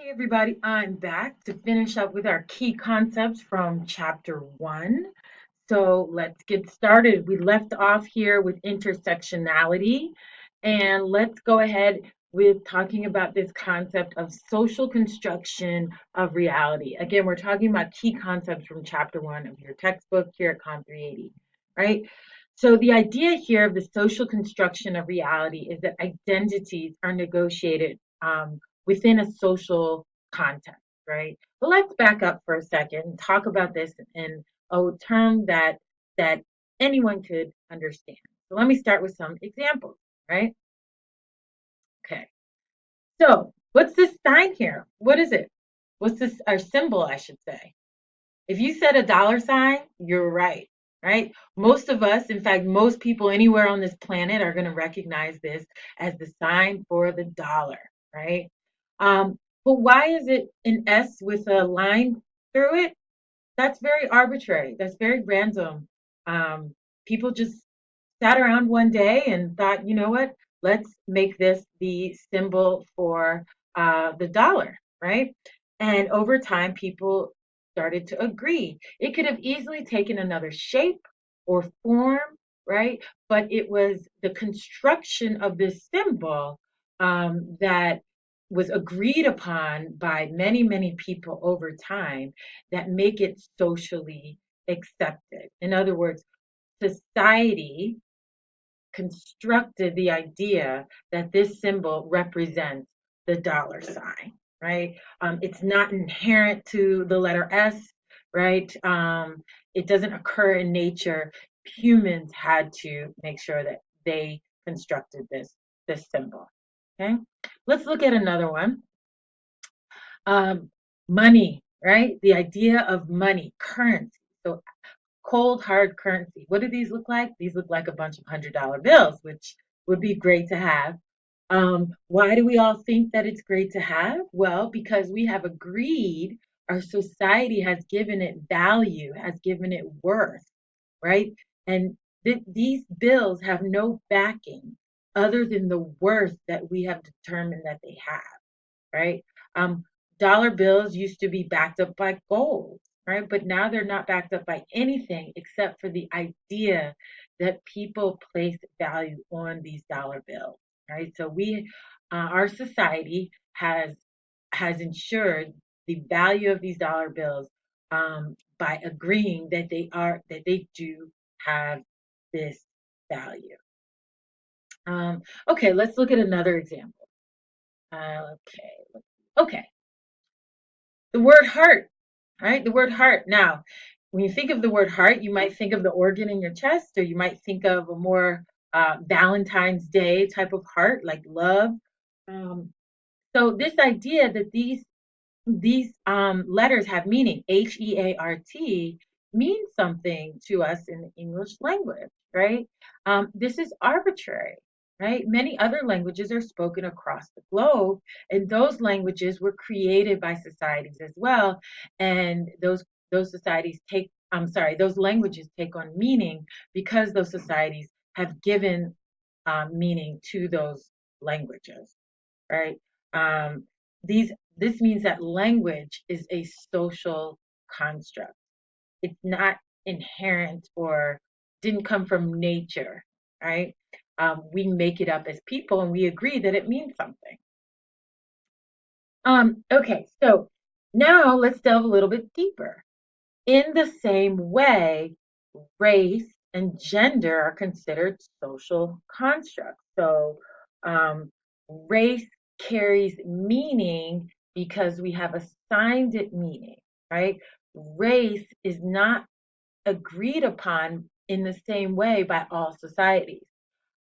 Hey everybody, I'm back to finish up with our key concepts from chapter 1. So let's get started. We left off here with intersectionality, and let's go ahead with talking about this concept of social construction of reality. Again, we're talking about key concepts from chapter 1 of your textbook here at Com 380, right? So the idea here of the social construction of reality is that identities are negotiated within a social context, right? But let's back up for a second and talk about this in a term that anyone could understand. So let me start with some examples, right? Okay. So what's this sign here? What is it? What's this, our symbol, I should say? If you said a dollar sign, you're right, right? Most of us, in fact, most people anywhere on this planet are going to recognize this as the sign for the dollar, right? But why is it an S with a line through it? That's very arbitrary. That's very random. People just sat around one day and thought, you know what? Let's make this the symbol for the dollar, right? And over time, people started to agree. It could have easily taken another shape or form, right? But it was the construction of this symbol that was agreed upon by many, many people over time that make it socially accepted. In other words, society constructed the idea that this symbol represents the dollar sign, right? It's not inherent to the letter S, right? It doesn't occur in nature. Humans had to make sure that they constructed this symbol. Okay, let's look at another one. Um, Money, right? The idea of money, currency. So cold hard currency. What do these look like? These look like a bunch of $100 bills, which would be great to have. Why do we all think that it's great to have? Well, because we have agreed, our society has given it value, has given it worth, right? And these bills have no backing other than the worth that we have determined that they have, right? Um, Dollar bills used to be backed up by gold, right? But now they're not backed up by anything except for the idea that people place value on these dollar bills, right? So our society has ensured the value of these dollar bills by agreeing that they do have this value. Okay, let's look at another example. Okay, the word heart, right? The word heart. Now, when you think of the word heart, you might think of the organ in your chest, or you might think of a more Valentine's Day type of heart, like love. Um, so this idea that these letters have meaning, HEART, means something to us in the English language, right? This is arbitrary, right? Many other languages are spoken across the globe, and those languages were created by societies as well. And those societies take, I'm sorry, those languages take on meaning because those societies have given meaning to those languages, right? Um, this means that language is a social construct. It's not inherent or didn't come from nature, right? We make it up as people and we agree that it means something. Okay, so now let's delve a little bit deeper. In the same way, race and gender are considered social constructs. So, race carries meaning because we have assigned it meaning, right? Race is not agreed upon in the same way by all societies.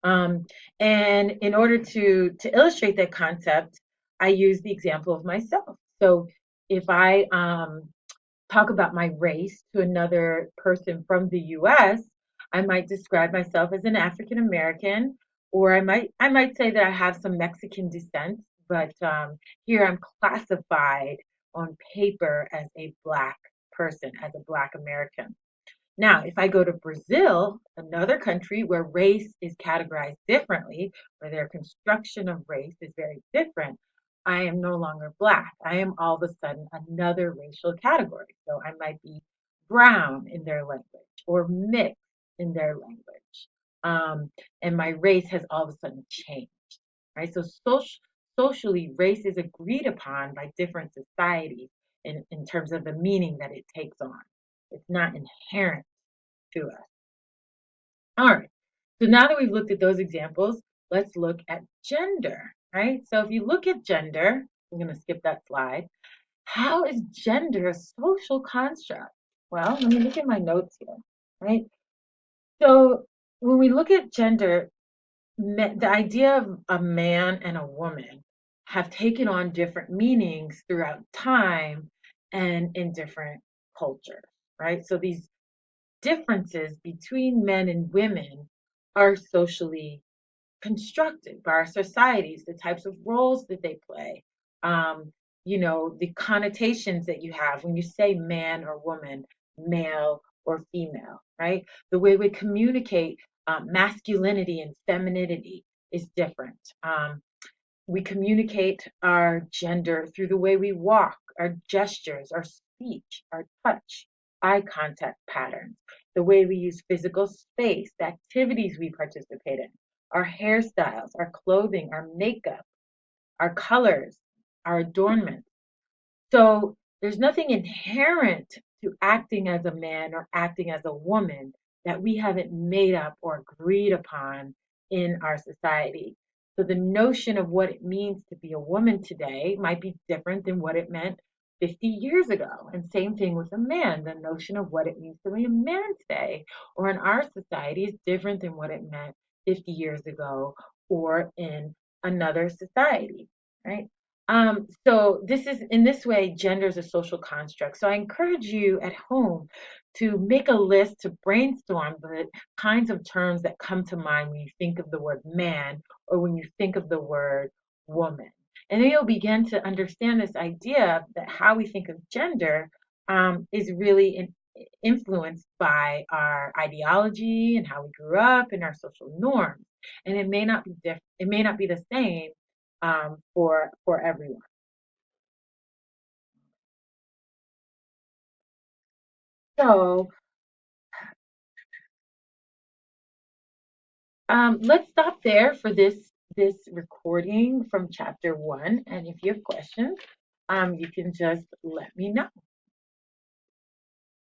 Um, and in order to illustrate that concept, I use the example of myself. So if I talk about my race to another person from the US, I might describe myself as an African American, or I might say that I have some Mexican descent, but here I'm classified on paper as a Black person, as a Black American. Now, if I go to Brazil, another country where race is categorized differently, where their construction of race is very different, I am no longer black. I am all of a sudden another racial category. So I might be brown in their language or mixed in their language. Um, and my race has all of a sudden changed, right? So socially, race is agreed upon by different societies in terms of the meaning that it takes on. It's not inherent to us. All right. So now that we've looked at those examples, let's look at gender, right? So if you look at gender, I'm going to skip that slide. How is gender a social construct? Well, let me look at my notes here, right? So when we look at gender, the idea of a man and a woman have taken on different meanings throughout time and in different cultures, right? So these differences between men and women are socially constructed by our societies, the types of roles that they play, um, the connotations that you have when you say man or woman, male or female, right? The way we communicate masculinity and femininity is different. We communicate our gender through the way we walk, our gestures, our speech, our touch, eye contact patterns, the way we use physical space, the activities we participate in, our hairstyles, our clothing, our makeup, our colors, our adornments. So there's nothing inherent to acting as a man or acting as a woman that we haven't made up or agreed upon in our society. So the notion of what it means to be a woman today might be different than what it meant 50 years ago. And same thing with a man. The notion of what it means to be a man today or in our society is different than what it meant 50 years ago or in another society, right? So this is in this way, gender is a social construct. So I encourage you at home to make a list to brainstorm the kinds of terms that come to mind when you think of the word man or when you think of the word woman. And then you'll begin to understand this idea that how we think of gender is really influenced by our ideology and how we grew up and our social norms. And it may not be different. It may not be the same for everyone. So let's stop there for this recording from chapter 1. And if you have questions, you can just let me know.